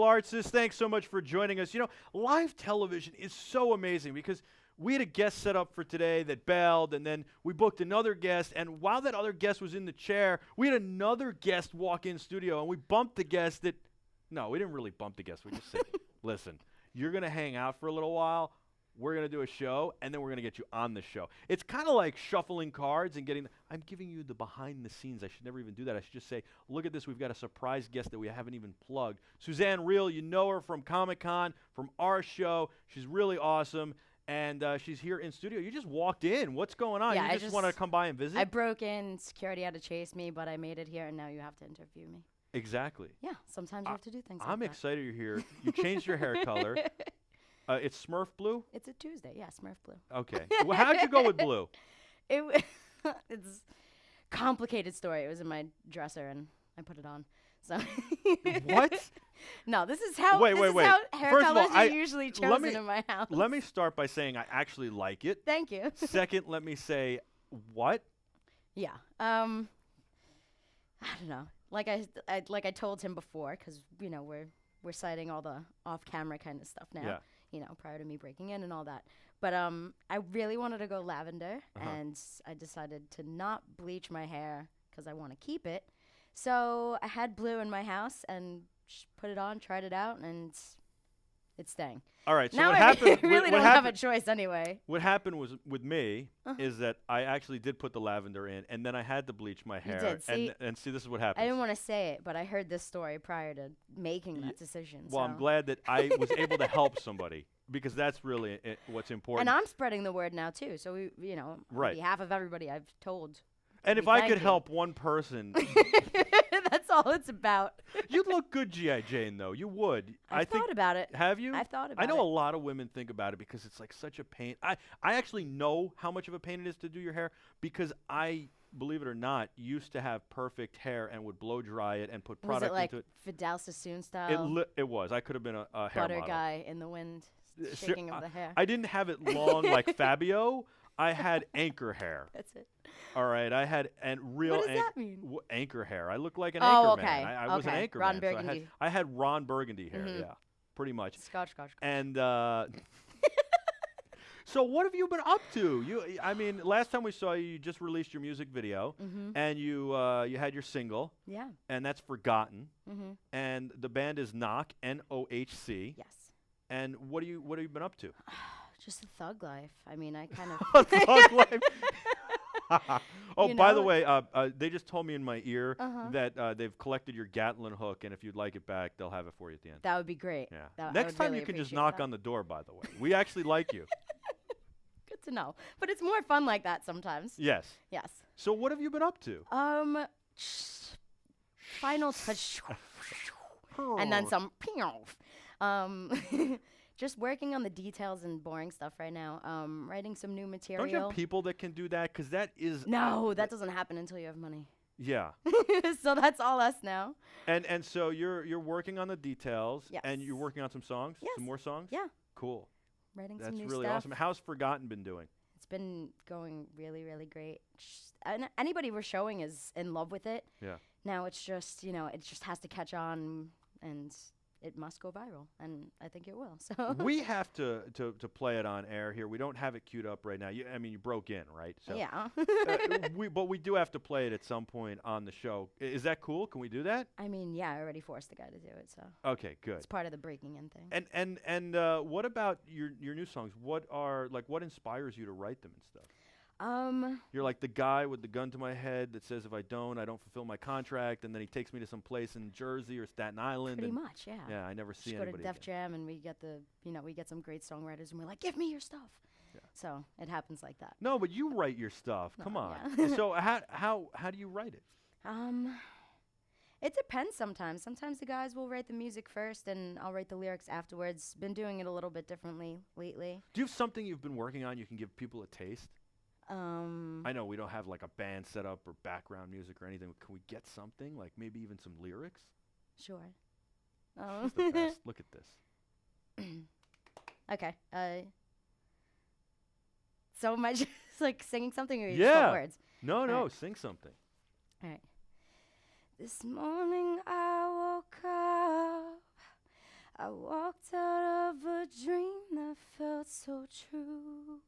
Artsis, thanks so much for joining us. You know, live television is so amazing because we had a guest set up for today that bailed, and then we booked another guest, and while that other guest was in the chair, we had another guest walk in studio, and we bumped the guest that, no, we didn't really bump the guest. We just said, listen, you're going to hang out for a little while. We're going to do a show, and then we're going to get you on the show. It's kind of like shuffling cards and getting I'm giving you the behind the scenes. I should never even do that. I should just say, look at this. We've got a surprise guest that we haven't even plugged. Suzanne Reel, you know her from Comic-Con, from our show. She's really awesome, and she's here in studio. You just walked in. What's going on? Yeah, you just want to come by and visit? I broke in. Security had to chase me, but I made it here, and now you have to interview me. Exactly. Yeah, sometimes you have to do things I'm like excited you're here. You changed your hair color. It's Smurf blue? It's a Tuesday. Yeah, Smurf blue. Okay. Well, how'd you go with blue? It's a complicated story. It was in my dresser, and I put it on. So What? No, this is how Wait. how hair First of colors all, are usually chosen in my house. Let me start by saying I actually like it. Thank you. Second, let me say what? Yeah. I don't know. Like I told him before, because you know we're citing all the off-camera kind of stuff now. Yeah. You know, prior to me breaking in and all that. But I really wanted to go lavender, and I decided to not bleach my hair because I want to keep it. So I had blue in my house and put it on, tried it out, and it's staying. All right. So now what I happened? really what don't happened, have a choice anyway. What happened was with me is that I actually did put the lavender in, and then I had to bleach my hair. did, see? And see, this is what happened. I didn't want to say it, but I heard this story prior to making that decision. Well, so. I'm glad that I was able to help somebody because that's really what's important. And I'm spreading the word now too. So we, you know, Right. on behalf of everybody, I've told. And if I could help one person, that's all it's about. you'd look good, G.I. Jane, though. You would. I've thought about it. Have you? I've thought about it. I know a lot of women think about it because it's like such a pain. I actually know how much of a pain it is to do your hair because I, believe it or not, used to have perfect hair and would blow dry it and put Was product it like into it. Fidel Sassoon style? It was. I could have been a hair butter model. guy in the wind, shaking of the hair. I didn't have it long like Fabio. I had anchor hair. That's it. All right, I had real. What does that mean? Anchor hair. I look like an Oh, anchor okay. man. I was an anchor Ron man. Burgundy. So I had Ron Burgundy hair. Yeah, pretty much. Scotch. And so, what have you been up to? I mean, last time we saw you, you just released your music video, and you had your single. Yeah. And that's Forgotten. And the band is Knock, N-O-H-C. Yes. And what have you been up to? Just a thug life. I mean, I kind A thug life. Oh, You by the know? way, they just told me in my ear Uh-huh. that they've collected your Gatlin hook, and if you'd like it back, they'll have it for you at the end. That would be great. Yeah. I Next would time really you can just appreciate knock that. on the door, by the way. We actually like you. Good to know. But it's more fun like that sometimes. Yes. Yes. So what have you been up to? Final touch. And then some. Just working on the details and boring stuff right now. Writing some new material. Don't you have people that can do that? Because that is... No, that doesn't happen until you have money. Yeah. So that's all us now. And so you're working on the details, Yes. and you're working on some songs? Yes. Some more songs? Yeah. Cool. Writing That's some new really stuff. awesome. How's Forgotten been doing? It's been going really, really great. And anybody we're showing is in love with it. Yeah. Now it's just, you know, it just has to catch on, and it must go viral, and I think it will. So We have to play it on air here. We don't have it queued up right now. I mean, you broke in, right? So yeah. but we do have to play it at some point on the show. Is that cool? Can we do that? I mean, yeah, I already forced the guy to do it, so Okay, good. it's part of the breaking in thing. And what about your new songs? What inspires you to write them and stuff? You're like the guy with the gun to my head that says if I don't fulfill my contract, and then he takes me to some place in Jersey or Staten Island. Pretty and much, yeah. Yeah, I never see Just go to anybody Def again. Jam, and we get some great songwriters, and we're like, give me your stuff. Yeah. So it happens like that. No, but you write your stuff. Come No, on. yeah. So how do you write it? It depends sometimes. Sometimes the guys will write the music first, and I'll write the lyrics afterwards. Been doing it a little bit differently lately. Do you have something you've been working on you can give people a taste? I know we don't have like a band set up or background music or anything. Can we get something? Like maybe even some lyrics? Sure. She's the best. Look at this. Okay. So am I just like singing something or you Yeah. just want words? No, sing something. All right. This morning I woke up I walked out of a dream that felt so true.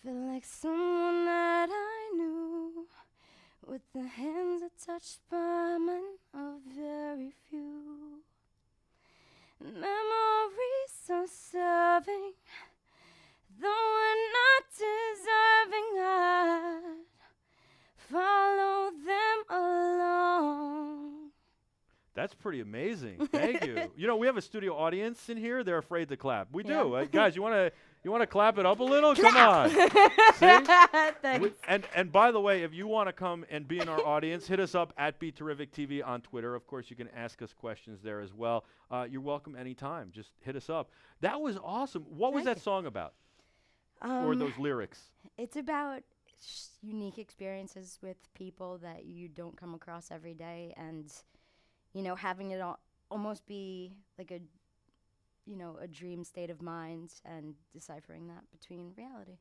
Felt like someone that I knew, with the hands that touched by mine of very few. Memories are serving, though we're not deserving. I'd follow them along. That's pretty amazing. Thank you. You know, we have a studio audience in here. They're afraid to clap. We do. Yeah. Guys, you want to clap it up a little? Clap. Come on. See? Thanks. And by the way, if you want to come and be in our audience, hit us up at Be Terrific TV on Twitter. Of course, you can ask us questions there as well. You're welcome anytime. Just hit us up. That was awesome. What was Thank that you. song about? Or those lyrics? It's about unique experiences with people that you don't come across every day, and you know, having it almost be like a, you know, a dream state of mind and deciphering that between reality.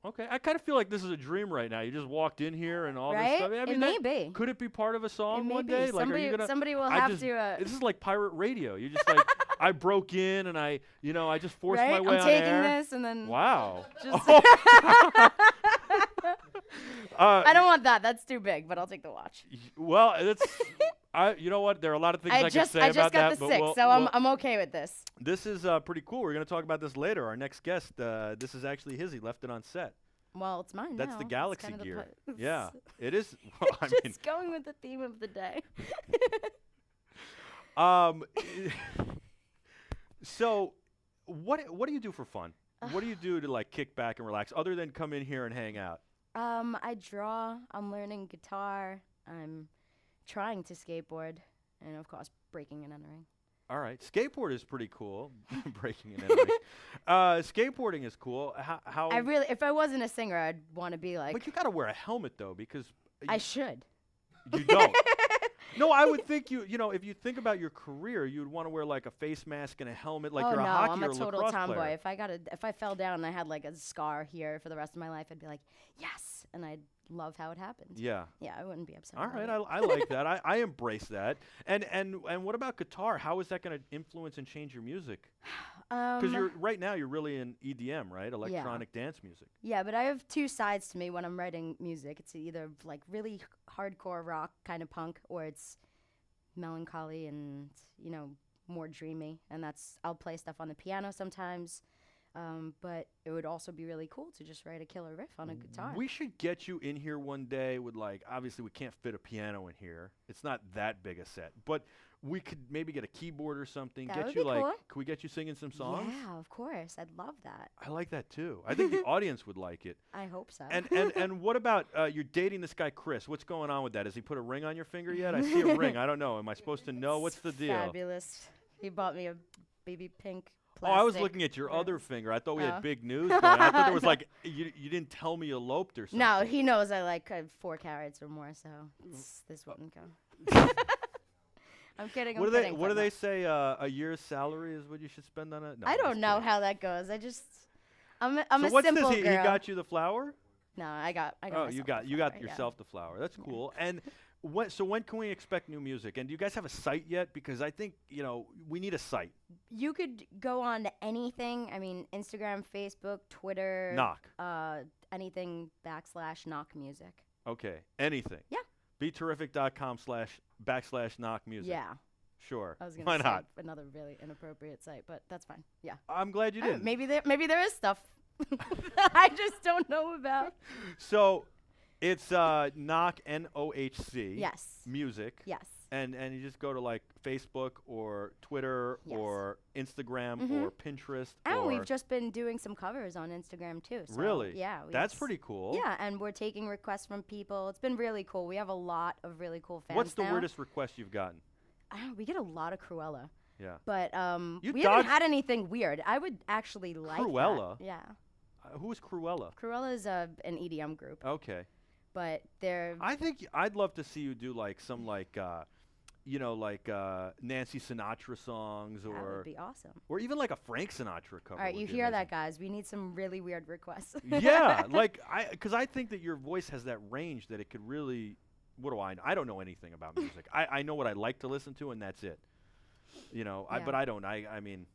Okay, I kind of feel like this is a dream right now. You just walked in here and all this Right? stuff. I mean, It may be. Could it be part of a song It may one be. day? Like, are Somebody, you gonna? somebody will I have just- to. This is like pirate radio. You just like I broke in and I just forced right? my way I'm on taking air. this and then. Wow. Just Uh, I don't want that. That's too big. But I'll take the watch. Well, it's. You know what? There are a lot of things I, can say I about just got that, the but 6, we'll- so we'll- I'm okay with this. This is pretty cool. We're going to talk about this later. Our next guest, this is actually his. He left it on set. Well, it's mine That's now. the It's Galaxy kind of the gear. po- Yeah, it is. Well, I mean, Just going with the theme of the day. So, what do you do for fun? What do you do to like kick back and relax, other than come in here and hang out? I draw. I'm learning guitar. I'm trying to skateboard, and of course, breaking and entering. All right, skateboard is pretty cool. Breaking and entering. Skateboarding is cool. How? If I wasn't a singer, I'd want to be like. But you got to wear a helmet though, because I should. you don't. No, I would think you know, if you think about your career, you'd want to wear like a face mask and a helmet like Oh you're a no, hockey I'm or a total lacrosse tomboy. player. If I fell down and I had like a scar here for the rest of my life, I'd be like, yes, and I'd love how it happened. Yeah. Yeah, I wouldn't be upset. All about right, it. I like that. I embrace that. And what about guitar? How is that going to influence and change your music? Because you're right now you're really in EDM, right? Electronic dance music. Yeah, but I have two sides to me when I'm writing music. It's either like really hardcore rock kind of punk, or it's melancholy and, you know, more dreamy. And I'll play stuff on the piano sometimes. But it would also be really cool to just write a killer riff on a guitar. We should get you in here one day with like, obviously we can't fit a piano in here. It's not that big a set, but we could maybe get a keyboard or something. That Get would you be like, cool. could we get you singing some songs? Yeah, of course. I'd love that. I like that too. I think the audience would like it. I hope so. And what about you're dating this guy Chris? What's going on with that? Has he put a ring on your finger yet? I see a ring. I don't know. Am I supposed to know? What's the deal? Fabulous. He bought me a baby pink Oh, I was plastic looking at your ring. other finger. I thought we Oh. had big news. Going. I thought there was No. like you didn't tell me you eloped or something. No, he knows I like 4 carats or more, so this wouldn't go. I'm kidding. What I'm do they kidding, What do but they no. say? A year's salary is what you should spend on it. No, I I'm don't just know kidding. how that goes. I'm So a what's simple this? He girl. got you the flower? No, I got. Oh, myself you the got flower, yeah. yourself the flower. That's cool. And so when can we expect new music? And do you guys have a site yet? Because I think we need a site. You could go on to anything. I mean, Instagram, Facebook, Twitter. Knock. Anything / knock music. Okay. Anything. Yeah. BeTerrific.com/knock music. Yeah. Sure. I was Why gonna say not? another really inappropriate site, but that's fine. Yeah. I'm glad you I don't did. know, maybe there is stuff that I just don't know about. So it's knock NOHC. Yes. Music. Yes. And you just go to like Facebook or Twitter Yes. or Instagram Mhm. or Pinterest. And or we've just been doing some covers on Instagram too. So Really? Yeah. That's pretty cool. Yeah, and we're taking requests from people. It's been really cool. We have a lot of really cool fans. What's the now. weirdest request you've gotten? I don't know, we get a lot of Cruella, Yeah. but You we dodged- haven't had anything weird. I would actually like that. Cruella? Yeah. Who is Cruella? Cruella is an EDM group, Okay. but they're I think I'd love to see you do like some like Nancy Sinatra songs that or would be awesome. or even like a Frank Sinatra cover. All right, would you be hear amazing. that, guys? We need some really weird requests. Yeah, like because I think that your voice has that range that it could really. What do I know? I don't know anything about music. I know what I like to listen to, and that's it. You know, Yeah. but I don't. I mean,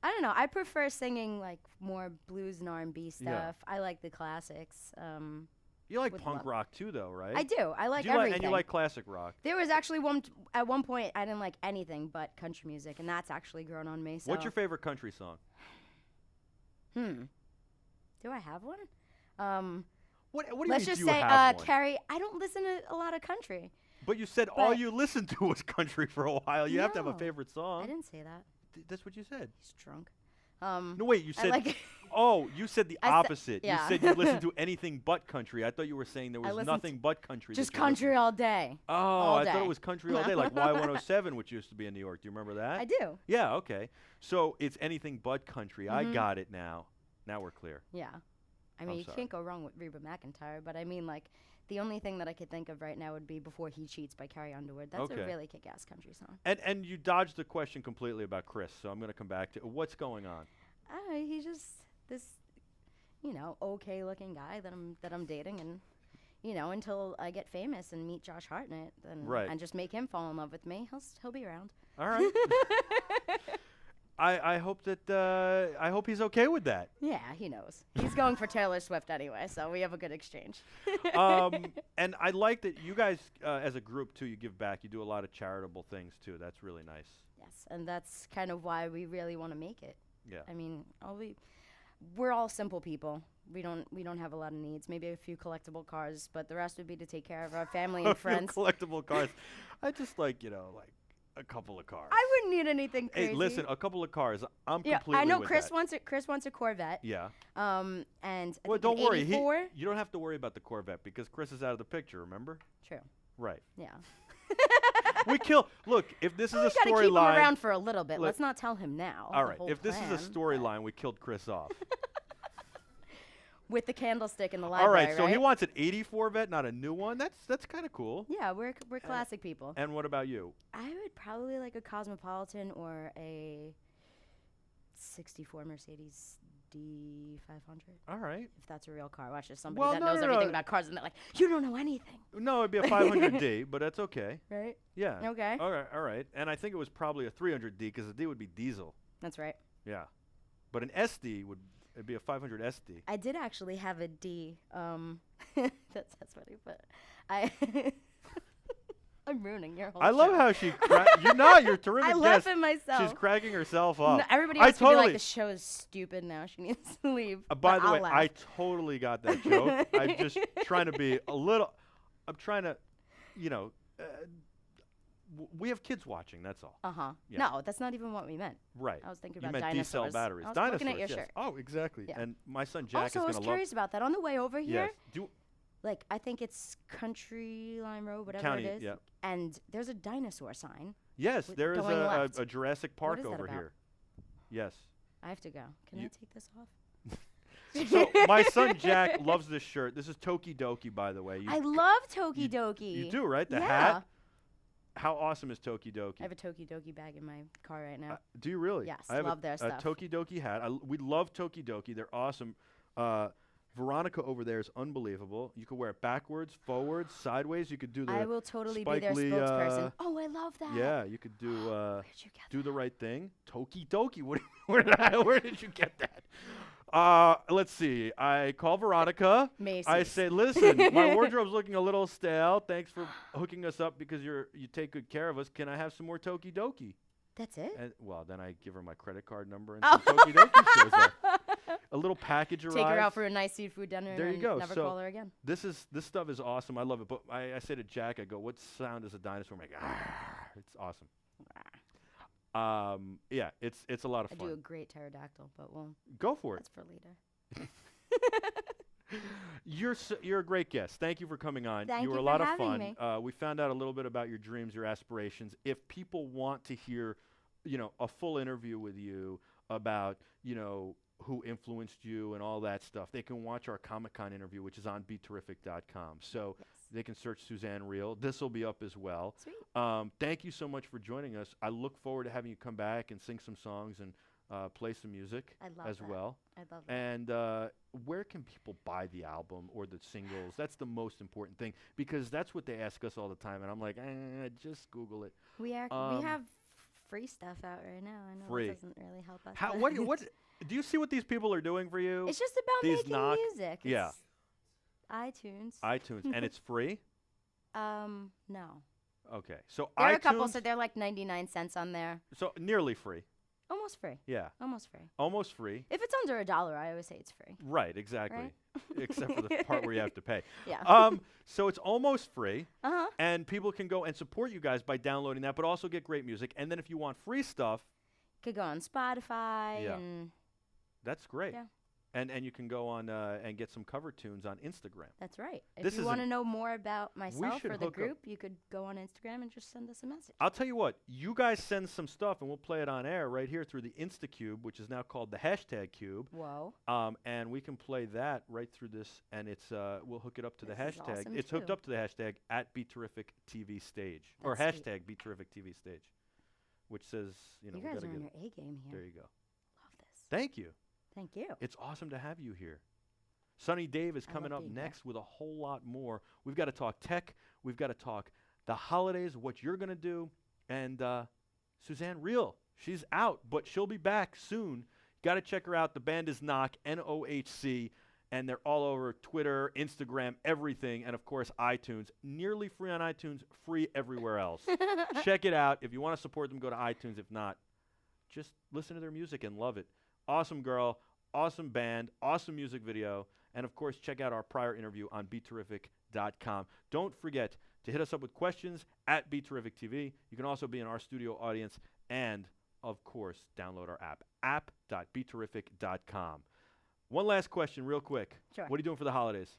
I don't know. I prefer singing like more blues and R&B stuff. Yeah. I like the classics. you like Would punk love- rock too, though, right? I do. I like Do you everything. and you like classic rock. There was actually at one point I didn't like anything but country music, and that's actually grown on me. So. What's your favorite country song? Do I have one? What do you Let's mean? just do you say, have one? Carrie. I don't listen to a lot of country. But you said all but- you listened to was country for a while. You have to have a No, favorite song. I didn't say that. That's what you said. He's drunk. No, wait. You I said. like Oh, you said the I sa- opposite. yeah. You said you listened to anything but country. I thought you were saying there I was listened nothing but country. just that you listened country all day. Oh, all I thought day. it was country all day, like Y107, which used to be in New York. Do you remember that? I do. Yeah, okay. So it's anything but country. I Mhm. got it now. Now we're clear. Yeah. I I'm mean, you sorry. can't go wrong with Reba McEntire, but I mean, like, the only thing that I could think of right now would be Before He Cheats by Carrie Underwood. That's Okay. a really kick-ass country song. And you dodged the question completely about Chris, so I'm going to come back to what's going on. He's just this, okay-looking guy that I'm dating, and until I get famous and meet Josh Hartnett, Right. and just make him fall in love with me, he'll be around. All right. I hope that I hope he's okay with that. Yeah, he knows. He's going for Taylor Swift anyway, so we have a good exchange. And I like that you guys, as a group too, you give back. You do a lot of charitable things too. That's really nice. Yes, and that's kind of why we really want to make it. Yeah. I mean, we're all simple people. We don't have a lot of needs. Maybe a few collectible cars, but the rest would be to take care of our family and friends. Collectible cars. I just like a couple of cars. I wouldn't need anything crazy. Hey, listen, a couple of cars. I'm Yeah, completely I know with Chris that. wants a Corvette. Yeah. And I Well, think don't an worry. 84. You don't have to worry about the Corvette because Chris is out of the picture. Remember? True. Right. Yeah. We kill. Look, if this is We a gotta keep him storyline. around for a little bit. Let- Let's not tell him now. All the right. whole If this is a plan, storyline, we killed Chris off. with the candlestick in the All library. right. So he wants an '84 Vet, not a new one. That's kind of cool. Yeah, we're classic people. And what about you? I would probably like a Cosmopolitan or a '64 Mercedes D500. All right. If that's a real car. Watch, there's somebody Well, that no, knows no, everything no. about cars, and they're like, you don't know anything, No, it'd be a 500D, but that's okay. right? Yeah. Okay. All right. All right. And I think it was probably a 300D because the D would be diesel. That's right. Yeah. But an SD it'd be a 500 SD. I did actually have a D. That's funny, but I'm ruining your whole I love show. how she. You're terrific. I laugh guest. at myself. She's cracking herself up. No, everybody I else would be totally. like, the show is stupid now. She needs to leave. By But the I'll way, laugh. I totally got that joke. I'm just trying to be a little. I'm trying to, we have kids watching. That's all. Uh-huh. Yeah. No, that's not even what we meant. Right. I was thinking You about meant D-cell dinosaurs. batteries. I was Dinosaurs. looking at your yes. shirt. Oh, exactly. Yeah. And my son Jack Also, I is was going to love. curious about that. On the way over here, Yes. like, I think it's Country Line Road, whatever County. it is. Yeah. And there's a dinosaur sign. Yes, there is going left. a Jurassic Park is that over about? here. Yes. I have to go. Can I You- take this off? So my son Jack loves this shirt. This is Toki Doki, by the way. I love Toki Doki. You do, right? The yeah. hat. How awesome is Toki Doki? I have a Toki Doki bag in my car right now. Do you really? Yes, I have love a, their a stuff. Toki Doki hat. We love Toki Doki. They're awesome. Veronica over there is unbelievable. You could wear it backwards, forwards, sideways. You could do the I will totally be Spike their Lee, spokesperson. Oh, I love that. yeah. You could do Where'd you get do that? the right thing. Toki Doki. Where did you get that? Let's see. I call Veronica. Macy's. I say, listen, my wardrobe's looking a little stale. Thanks for hooking us up because you take good care of us. Can I have some more Toki Doki? That's it? And well, then I give her my credit card number and Oh. some Toki Doki shows up. A little package arrives. Take her out for a nice seafood dinner There you and go. never So call her again. This stuff is awesome. I love it. But I say to Jack, I go, what sound is a dinosaur make? It's awesome. Yeah, it's a lot of I fun. do a great pterodactyl, but Go for it. that's for later. You're a great guest. Thank you for coming on. Thank you were you a for lot of having fun. me. We found out a little bit about your dreams, your aspirations. If people want to hear, a full interview with you about, who influenced you and all that stuff, they can watch our Comic-Con interview, which is on BeTerrific.com. So Yes. they can search Suzanne Reel. This will be up as well. Sweet. Thank you so much for joining us. I look forward to having you come back and sing some songs and play some music I love as that. well. I love that. And where can people buy the album or the singles? That's the most important thing because that's what they ask us all the time. And I'm like, just Google it. We um, have free stuff out right now. I know Free. that doesn't really help us. How? but What? Do you see what these people are doing for you? It's just about These making knock- music. yeah. It's iTunes. iTunes, and it's free. No. Okay, so There are iTunes. a couple, so they're like 99 cents on there. So nearly free. Almost free. Yeah, Almost free. almost free. If it's under $1, I always say it's free. Right, exactly. Right? Except for the part where you have to pay. Yeah. So it's almost free, Uh-huh. and people can go and support you guys by downloading that, but also get great music. And then if you want free stuff, Could go on Spotify Yeah. and that's great. Yeah. And you can go on and get some cover tunes on Instagram. that's right. If This you is want to an- know more about myself should or the hook up- group, you could go on Instagram and just send us a message. I'll tell you what, you guys send some stuff, and we'll play it on air right here through the InstaCube, which is now called the hashtag Cube. Whoa. And we can play that right through this, and it's we'll hook it up to the This is hashtag. awesome It's hooked too. up to the hashtag at @BeTerricTV Stage or That's sweet. hashtag #BeTerricTV Stage, which says You we guys gotta are on get your A game here. there. You go. Love this. Thank you. Thank you. It's awesome to have you here. Sonny Dave is I coming love up being here. next with a whole lot more. We've got to talk tech. We've got to talk the holidays, what you're going to do. And Suzanne Real, she's out, but she'll be back soon. Got to check her out. The band is Knock, NOHC, and they're all over Twitter, Instagram, everything, and, of course, iTunes. Nearly free on iTunes, free everywhere else. Check it out. If you want to support them, go to iTunes. If not, just listen to their music and love it. Awesome girl. Awesome band, awesome music video, and of course, check out our prior interview on BeTerrific.com. Don't forget to hit us up with questions at BeTerricTV. You can also be in our studio audience, and of course, download our app, app.BeTerrific.com. One last question, real quick. Sure. What are you doing for the holidays?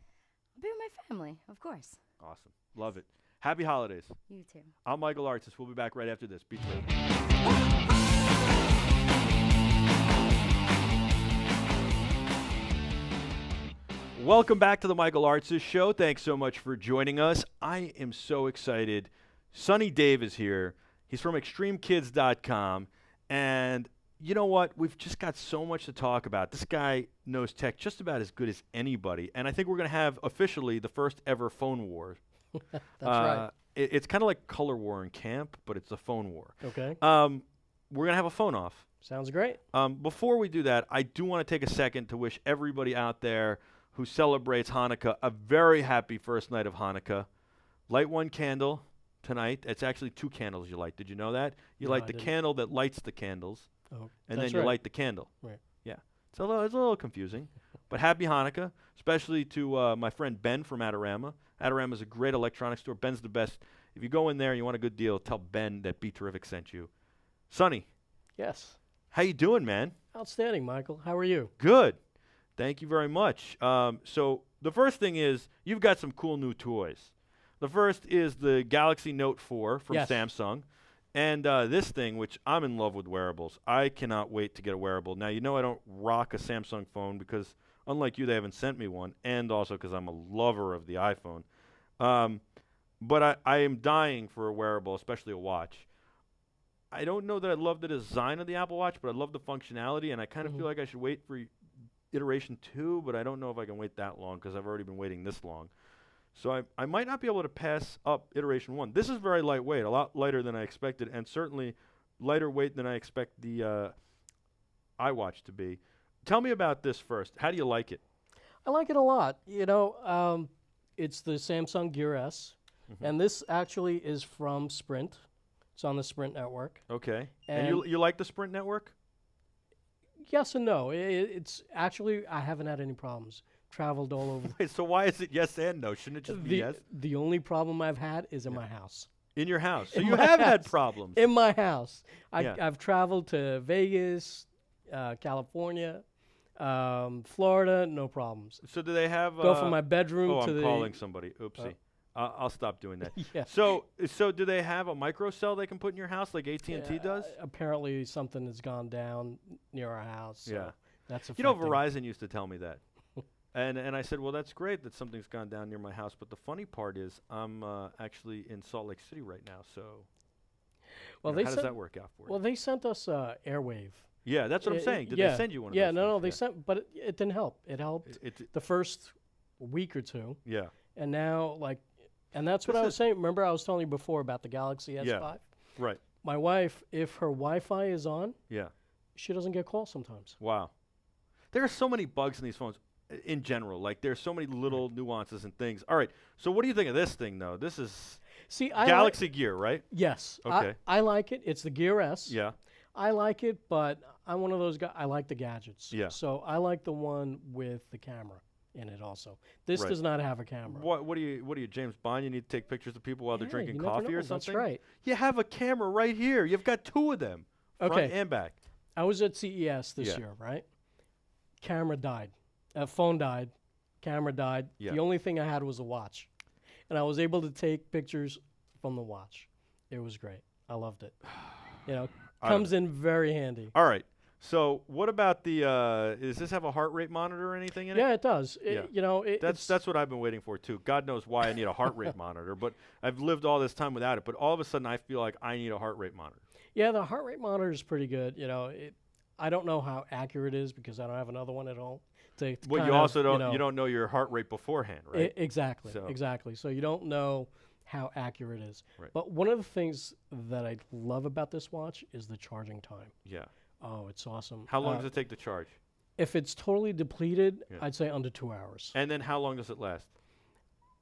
I'll be with my family, of course. Awesome. Love it. Happy holidays. You too. I'm Michael Artsis. We'll be back right after this. Be terrific. Welcome back to the Michael Artsis Show. Thanks so much for joining us. I am so excited. Sonny Dave is here. He's from ExtremeKids.com. And you know what? We've just got so much to talk about. This guy knows tech just about as good as anybody. And I think we're going to have officially the first ever phone war. That's right. It's kind of like color war in camp, but it's a phone war. Okay. We're going to have a phone off. Sounds great. Before we do that, I do want to take a second to wish everybody out there who celebrates Hanukkah a very happy first night of Hanukkah. Light one candle tonight. It's actually two candles you light. Did you know that? You No, light I the didn't. candle that lights the candles, Oh, and that's then you right. light the candle. Right. Yeah. It's a little confusing. But happy Hanukkah, especially to my friend Ben from Adorama. Adorama is a great electronics store. Ben's the best. If you go in there and you want a good deal, tell Ben that Be Terrific sent you. Sonny, Yes. how you doing, man? Outstanding, Michael. How are you? Good. Thank you very much. So the first thing is you've got some cool new toys. The first is the Galaxy Note 4 from Yes. Samsung. And this thing, which I'm in love with wearables. I cannot wait to get a wearable. Now, you know I don't rock a Samsung phone because, unlike you, they haven't sent me one. And also because I'm a lover of the iPhone. But I am dying for a wearable, especially a watch. I don't know that I love the design of the Apple Watch, but I love the functionality. And I kind of feel like I should wait for iteration 2, but I don't know if I can wait that long because I've already been waiting this long. So I might not be able to pass up iteration 1. This is very lightweight, a lot lighter than I expected, and certainly lighter weight than I expect the iWatch to be. Tell me about this first. How do you like it? I like it a lot. You know, it's the Samsung Gear S, and this actually is from Sprint. It's on the Sprint network. Okay. And you like the Sprint network? Yes and no. It's actually, I haven't had any problems. Traveled all over. Wait, so why is it yes and no? Shouldn't it just be yes? The only problem I've had is in my house. In your house. So In you my have had house. problems. In my house. Yeah. I've traveled to Vegas, California, Florida, no problems. So do they have... Go from my bedroom oh, to I'm the... calling somebody. Oopsie. I'll stop doing that. Yeah. So do they have a micro cell they can put in your house like AT&T does? Apparently something has gone down near our house. So Yeah. That's You know, affecting- Verizon used to tell me that. And I said, well, that's great that something's gone down near my house. But the funny part is I'm actually in Salt Lake City right now. So Well, how they does sent, that work out for you? well, they sent us Airwave. Yeah, that's what I'm saying. Did yeah, they send you one of Yeah, those no, things? they sent, but it didn't help. It helped the first week or two. Yeah. And now, and that's what I was saying. Remember I was telling you before about the Galaxy S5? Right. my wife, if her Wi-Fi is on, Yeah. she doesn't get calls sometimes. Wow. There are so many bugs in these phones in general. Like, there's so many little nuances and things. All right. So what do you think of this thing, though? This is See, I Galaxy Gear, right? yes. Okay. I like it. It's the Gear S. Yeah. I like it, but I'm one of those guys. I like the gadgets. Yeah. So I like the one with the camera in it also. This Right. does not have a camera. What are you, James Bond? You need to take pictures of people while they're Yeah, drinking you never coffee know. or something? That's right. You have a camera right here. You've got 2 of them. Front Okay. and back. I was at CES this Yeah. year, right? Camera died. Phone died. Camera died. Yeah. The only thing I had was a watch. And I was able to take pictures from the watch. It was great. I loved it. You know, I don't comes in very handy. All right. So what about the? Does this have a heart rate monitor or anything in it? Yeah, it does. Yeah. You know, That's what I've been waiting for too. God knows why I need a heart rate monitor, but I've lived all this time without it. But all of a sudden, I feel like I need a heart rate monitor. yeah, the heart rate monitor is pretty good. You know, I don't know how accurate it is because I don't have another one at home. To Well, kind you of, also don't know, you don't know your heart rate beforehand, right? Exactly. So- Exactly. So you don't know how accurate it is. Right. But one of the things that I love about this watch is the charging time. Yeah. Oh, it's awesome. How long does it take to charge? If it's totally depleted, Yeah. I'd say under 2 hours. And then how long does it last?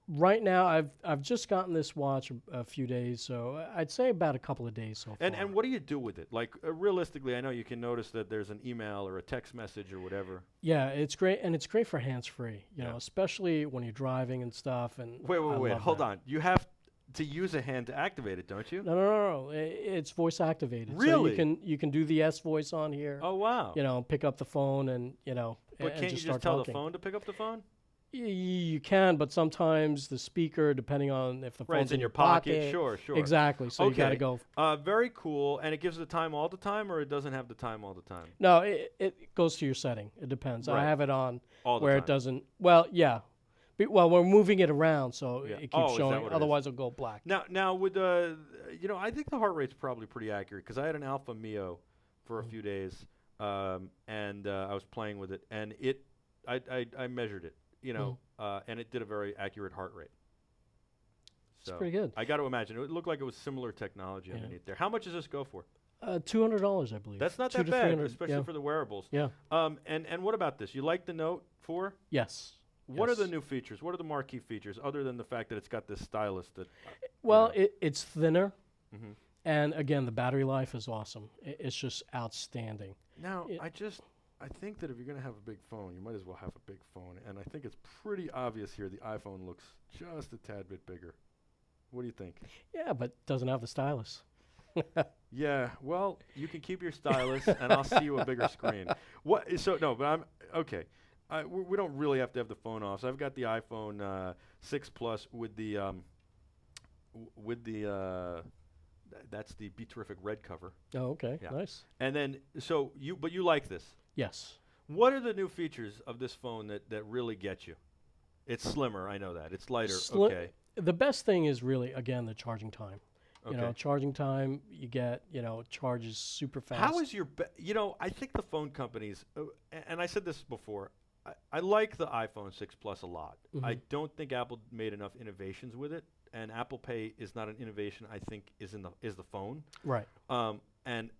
Right now, I've just gotten this watch a few days, so I'd say about a couple of days so far. And what do you do with it? Like realistically, I know you can notice that there's an email or a text message or whatever. Yeah, it's great, and it's great for hands-free. You Yeah. know, especially when you're driving and stuff. And Wait, I love hold that. on. You have to use a hand to activate it, don't you? No. It's voice activated. Really? So you can do the S voice on here. Oh wow. You know, pick up the phone and But and can't you start just tell talking. the phone to pick up the phone? You can, but sometimes the speaker, depending on if the Right, phone's it's in your pocket. Sure. Exactly. So you got to Okay. go. Very cool. And it gives the time all the time, or it doesn't have the time all the time? No, it goes to your setting. It depends. Right. I have it on All the where time. it doesn't. Well, yeah. Well, we're moving it around, so Yeah. it keeps Oh, is that showing. what it is? Otherwise, it'll go black. Now with I think the heart rate's probably pretty accurate because I had an Alpha Mio for a few days, and I was playing with it, and I measured it, and it did a very accurate heart rate. It's pretty good. I got to imagine it looked like it was similar technology Yeah. underneath there. How much does this go for? $200, I believe. That's not Two that to bad, 300, especially yeah. for the wearables. Yeah. And what about this? You like the Note 4? Yes. What are the Yes. new features? What are the marquee features other than the fact that it's got this stylus that? Well, know. it's thinner, Mhm. and again, the battery life is awesome. It's just outstanding. Now, It- I think that if you're going to have a big phone, you might as well have a big phone. And I think it's pretty obvious here the iPhone looks just a tad bit bigger. What do you think? Yeah, but doesn't have the stylus. Yeah, well, you can keep your stylus, and I'll see you a bigger screen. What? So no, but I'm okay. We don't really have to have the phone off. So I've got the iPhone 6 Plus with the that's the Be Terrific red cover. Oh, okay. Yeah. Nice. And then but you like this. Yes. What are the new features of this phone that really get you? It's slimmer, I know that. It's lighter. Okay. The best thing is really, again, the charging time. Okay. You know, charging time, you get, charges super fast. How is your I think the phone companies and I said this before, I like the iPhone 6 Plus a lot. I don't think Apple made enough innovations with it, and Apple Pay is not an innovation I think is the phone. Right.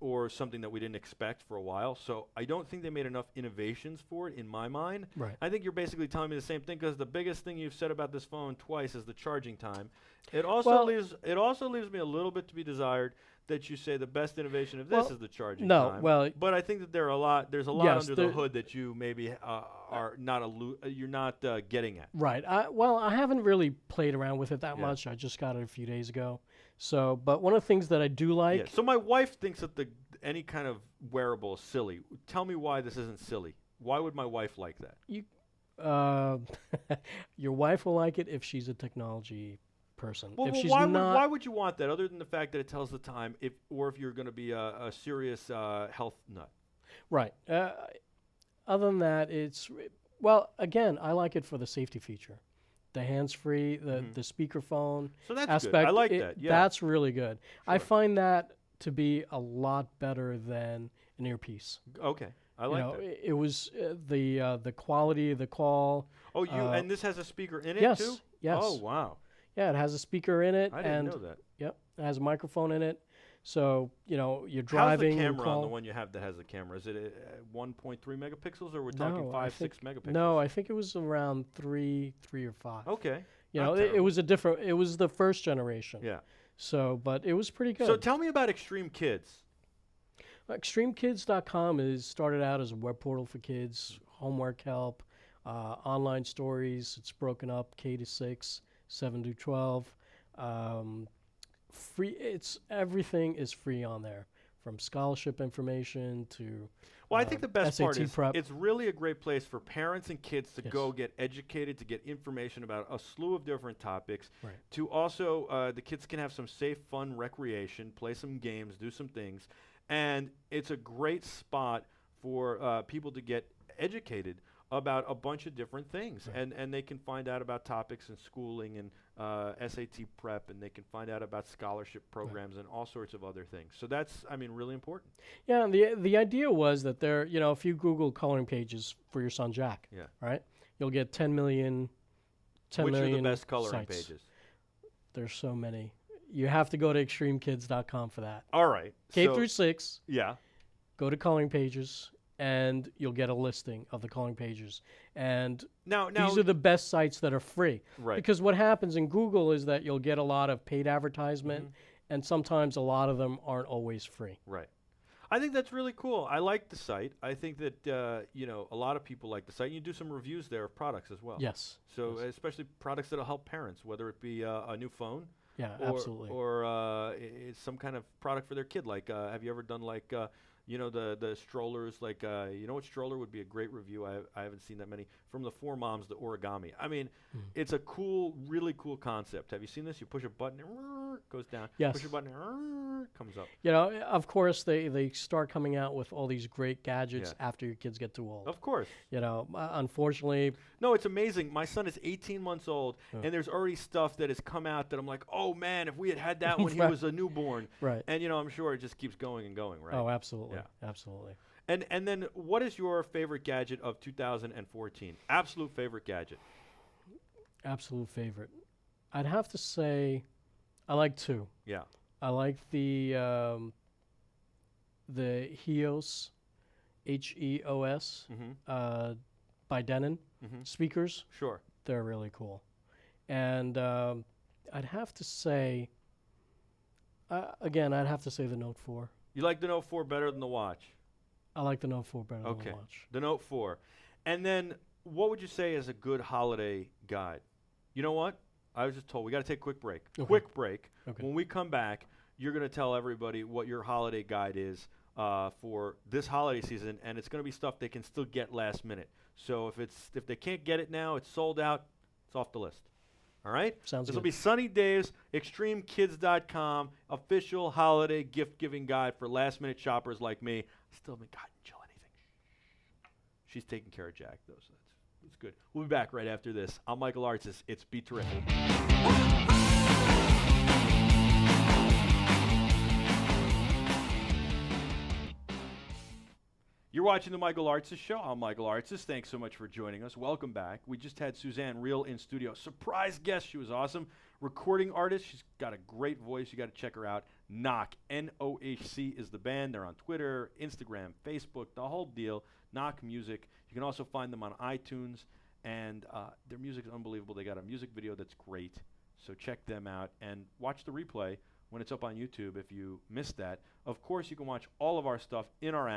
Or something that we didn't expect for a while. So I don't think they made enough innovations for it in my mind. Right. I think you're basically telling me the same thing because the biggest thing you've said about this phone twice is the charging time. It also leaves me a little bit to be desired that you say the best innovation of this is the charging time. Well, but I think that there's a lot yes, under the hood that you maybe are not you're not getting at. Right. I haven't really played around with it that Yeah. much. I just got it a few days ago. So, but one of the things that I do like. Yeah. So my wife thinks that any kind of wearable is silly. Tell me why this isn't silly. Why would my wife like that? Your wife will like it if she's a technology person. Well, if she's why not, would you want that other than the fact that it tells the time if you're going to be a serious health nut? right. Other than that, again, I like it for the safety feature. The hands-free, the speakerphone So that's aspect. good. I like that. Yeah. That's really good. I Sure. find that to be a lot better than an earpiece. Okay. I like that. It was the quality of the call. Oh, and this has a speaker in it Yes. too? Yes. Oh, wow. Yeah, it has a speaker in it. I didn't and know that. Yep, it has a microphone in it. So, you know, you're How's driving. the you camera on the call- one you have that has the camera? Is it 1.3 megapixels, or we're talking No, I 5, 6 think- megapixels? No, I think it was around three or five. Okay. You not know, it terrible. was a different. It was the first generation. Yeah. So, but it was pretty good. So tell me about Extreme Kids. ExtremeKids.com is started out as a web portal for kids, homework help, online stories. It's broken up K to 6, 7 to 12. Free. It's everything is free on there, from scholarship information to. Well, I think the best part SAT is prep. it's really a great place for parents and kids to Yes. go get educated, to get information about a slew of different topics. Right. To also, the kids can have some safe, fun recreation, play some games, do some things. And it's a great spot for people to get educated about a bunch of different things. Right. And they can find out about topics in schooling and SAT prep, and they can find out about scholarship programs and all sorts of other things. So that's, I mean, really important. Yeah, and the idea was that there, you know, if you Google coloring pages for your son Jack, Yeah. right, you'll get 10 million. 10 Which are million the best coloring sites. pages? There's so many. You have to go to extremekids.com for that. All right. K so- through 6, Yeah. go to coloring pages, and you'll get a listing of the coloring pages. And Now, these are the best sites that are free. right. Because what happens in Google is that you'll get a lot of paid advertisement, and sometimes a lot of them aren't always free. Right. I think that's really cool. I like the site. I think that you know, a lot of people like the site. You do some reviews there of products as well. Yes. So yes. especially products that'll help parents, whether it be a new phone, Yeah, or, absolutely. or it's some kind of product for their kid. Like, have you ever done like, you know, the strollers? Like, you know what stroller would be a great review? I haven't seen that many. From the Four Moms, the origami. I mean, it's a cool, really cool concept. Have you seen this? You push a button, it goes down. Yes. Push a button, it comes up. You know, of course, they start coming out with all these great gadgets Yeah. after your kids get too old. Of course. You know, unfortunately, No, it's amazing. My son is 18 months old, and there's already stuff that has come out that I'm like, oh man, if we had that when he Right. was a newborn. right. And you know, I'm sure it just keeps going and going, right? Oh, absolutely. Yeah. Absolutely. And then what is your favorite gadget of 2014? Absolute favorite gadget. Absolute favorite. I'd have to say I like two. Yeah. I like the HEOS, HEOS, Mm-hmm. by Denon Mm-hmm. speakers. Sure. They're really cool. And I'd have to say, again, I'd have to say the Note 4. You like the Note 4 better than the watch? I like the Note 4 better than Okay. the watch. The Note 4. And then what would you say is a good holiday guide? You know what? I was just told we got to take a quick break. Okay. Quick break. Okay. When we come back, you're going to tell everybody what your holiday guide is for this holiday season, and it's going to be stuff they can still get last minute. So if they can't get it now, it's sold out, it's off the list. All right? Sounds This will good. be Sunny Dave's ExtremeKids.com official holiday gift-giving guide for last-minute shoppers like me. I still haven't gotten Jill anything. She's taking care of Jack, though, so that's good. We'll be back right after this. I'm Michael Artsis. It's Be Terrific. You're watching the Michael Artsis Show. I'm Michael Artsis. Thanks so much for joining us. Welcome back. We just had Suzanne Real in studio. Surprise guest. She was awesome. Recording artist. She's got a great voice. You got to check her out. Knock. N-O-H-C is the band. They're on Twitter, Instagram, Facebook, the whole deal. Knock Music. You can also find them on iTunes. And their music is unbelievable. They got a music video that's great. So check them out and watch the replay when it's up on YouTube if you missed that. Of course, you can watch all of our stuff in our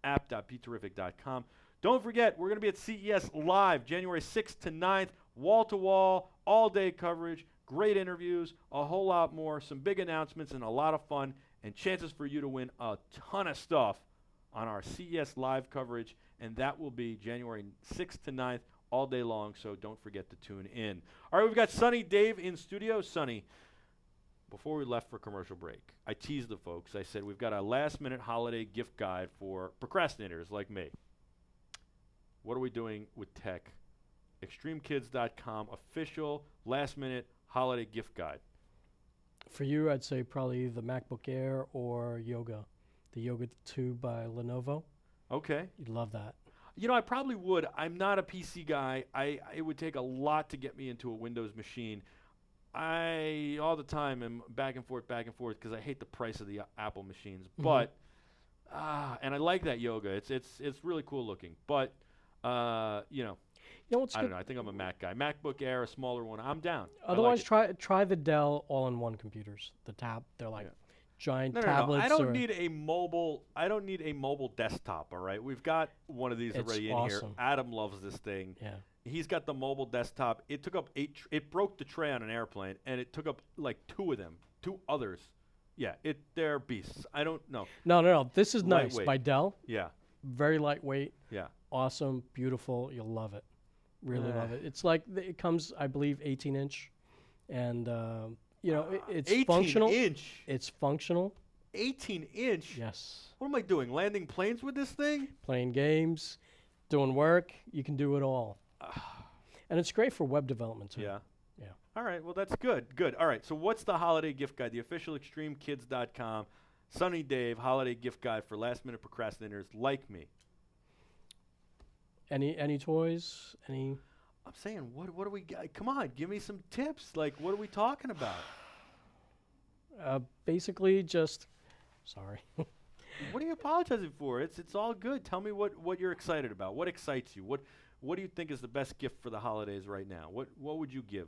app.beterrific.com. Don't forget, we're going to be at CES Live January 6th to 9th, wall-to-wall, all-day coverage, great interviews, a whole lot more, some big announcements, and a lot of fun, and chances for you to win a ton of stuff on our CES Live coverage, and that will be January 6th to 9th, all day long, so don't forget to tune in. All right, we've got Sunny Dave in studio. Sunny, before we left for commercial break, I teased the folks. I said we've got a last-minute holiday gift guide for procrastinators like me. What are we doing with tech? ExtremeKids.com official last-minute holiday gift guide. For you, I'd say probably the MacBook Air or Yoga. The Yoga 2 by Lenovo. Okay. You'd love that. You know, I probably would. I'm not a PC guy. It would take a lot to get me into a Windows machine. I all the time am back and forth because I hate the price of the Apple machines. Mhm. But and I like that yoga. It's really cool looking. But you know, You know what's I good? don't know. I think I'm a Mac guy. MacBook Air, a smaller one. I'm down. I like Otherwise, it. try the Dell all-in-one computers. They're like Yeah. giant No. tablets. I don't or need a mobile. I don't need a mobile desktop. All right, we've got one of these It's already in here. awesome. Adam loves this thing. Yeah. He's got the mobile desktop. It took up it broke the tray on an airplane, and it took up like two of them, two others. Yeah, they're beasts. I don't know. No. This is nice Lightweight. by Dell. Yeah, Very lightweight. yeah. Awesome. Beautiful. You'll love it. Really love it. It's like it comes, I believe, 18-inch, and it's 18 functional. inch. It's functional. 18-inch. Yes. What am I doing? Landing planes with this thing? Playing games, doing work. You can do it all. And it's great for web development too. Yeah. Yeah. All right. Well, that's good. Good. All right. So, what's the holiday gift guide? The official ExtremeKids.com, Sunny Dave holiday gift guide for last-minute procrastinators like me. Any toys? Any? I'm saying, what do we got? Come on, give me some tips. Like, what are we talking about? Basically, just sorry. What are you apologizing for? It's all good. Tell me what you're excited about. What excites you? What do you think is the best gift for the holidays right now? What would you give?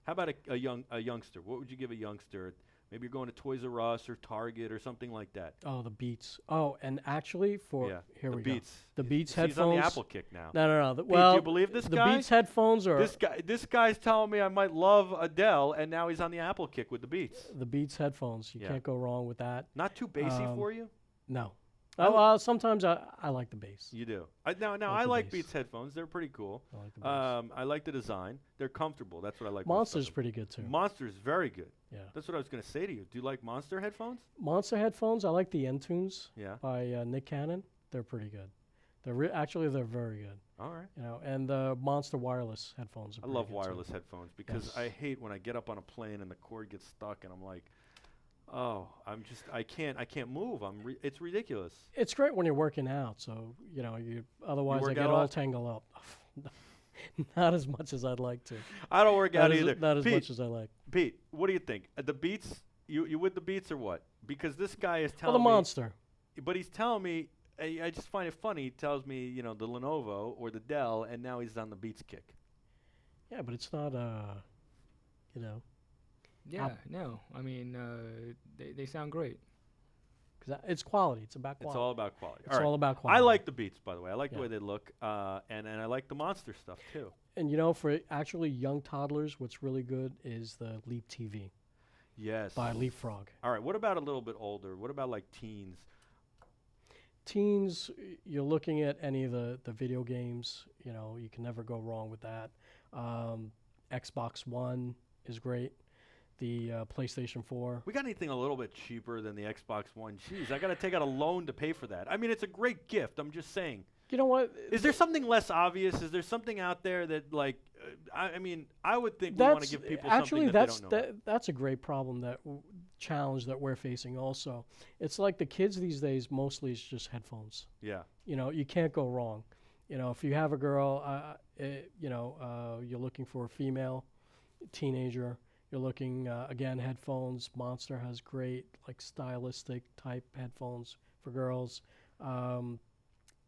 How about a youngster? What would you give a youngster? Maybe you're going to Toys R Us or Target or something like that. Oh, the Beats. Oh, and actually, here the we Beats. go. The Beats He's on headphones. the Apple kick now. No. Pete, Well, do you believe this the guy? Beats headphones are This guy's telling me I might love Adele, and now he's on the Apple kick with the Beats. the Beats headphones. You Yeah. can't go wrong with that. Not too bassy for you? No. I Sometimes I like the bass. You do. I the like bass. Beats headphones. They're pretty cool. I like the bass. I like the design. They're comfortable. That's what I like. most Monster's of them. pretty good too. Monster's very good. Yeah. That's what I was going to say to you. Do you like Monster headphones? Monster headphones. I like the Entunes Yeah. by Nick Cannon. They're pretty good. They're very good. All right. And the Monster wireless headphones. Are I love pretty good, too. wireless headphones because Yes. I hate when I get up on a plane and the cord gets stuck and I'm like, oh, I can't move. It's ridiculous. It's great when you're working out. So otherwise work I get out a all lot? tangled up. Not as much as I'd like to. I don't work out Not either. as Pete, much as I like. Pete, what do you think? The Beats? You with the Beats or what? Because this guy is Oh, telling the me. Monster. But he's telling me, I just find it funny. He tells me, the Lenovo or the Dell, and now he's on the Beats kick. Yeah, but it's not Yeah, no. I mean, they sound great. because it's quality. It's about It's quality. all about quality. It's all right. all about quality. I like the Beats, by the way. I like the Yeah. way they look, and I like the Monster stuff too. And for actually young toddlers, what's really good is the Leap TV Yes. by Leapfrog. All right. What about a little bit older? What about like teens? Teens, you're looking at any of the video games. You can never go wrong with that. Xbox One is great. The PlayStation 4. We got anything a little bit cheaper than the Xbox One? Jeez, I got to take out a loan to pay for that. I mean, it's a great gift. I'm just saying. You know what? Is there something less obvious? Is there something out there that, like, I mean, I would think we want to give people actually something that they don't know. that's a great problem challenge that we're facing. Also, it's like the kids these days mostly is just headphones. Yeah. You can't go wrong. If you have a girl, you're looking for a female teenager. You're looking again headphones. Monster has great like stylistic type headphones for girls.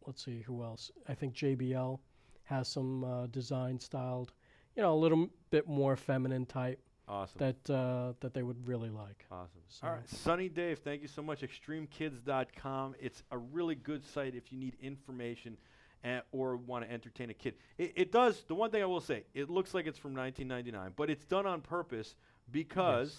Let's see who else. I think JBL has some design styled, a little bit more feminine type Awesome. that they would really like. Awesome. So- All right. Sunny Dave, thank you so much. ExtremeKids.com. It's a really good site if you need information or want to entertain a kid. It does. The one thing I will say, it looks like it's from 1999, but it's done on purpose because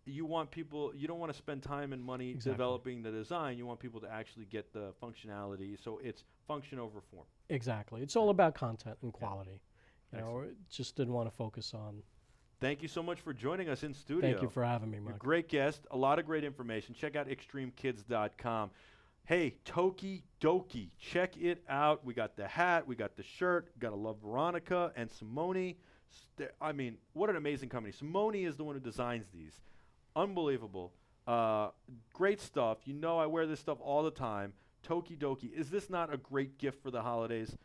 you want people, you don't want to spend time and money Exactly. developing the design. You want people to actually get the functionality. So it's function over form. Exactly. It's all about content and quality. Excellent. Just didn't want to focus on. Thank you so much for joining us in studio. Thank you for having me, You're a Mike. great guest. A lot of great information. Check out ExtremeKids.com. Hey, Toki Doki, check it out. We got the hat, we got the shirt, got to love Veronica and Simone. I mean, what an amazing company. Simone is the one who designs these. Unbelievable. Great stuff. I wear this stuff all the time. Toki Doki. Is this not a great gift for the holidays?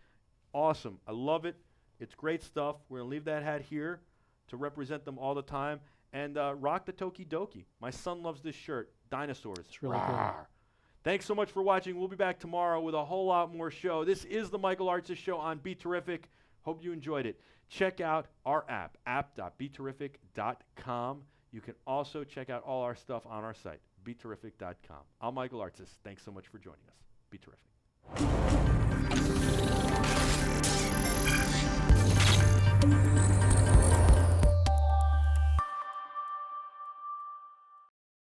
Awesome. I love it. It's great stuff. We're going to leave that hat here. to represent them all the time. And rock the Toki Doki. My son loves this shirt. Dinosaurs. It's really cool. Rawr. Thanks so much for watching. We'll be back tomorrow with a whole lot more show. This is the Michael Artsis Show on Be Terrific. Hope you enjoyed it. Check out our app, app.beterrific.com. You can also check out all our stuff on our site, beterrific.com. I'm Michael Artsis. Thanks so much for joining us. Be terrific.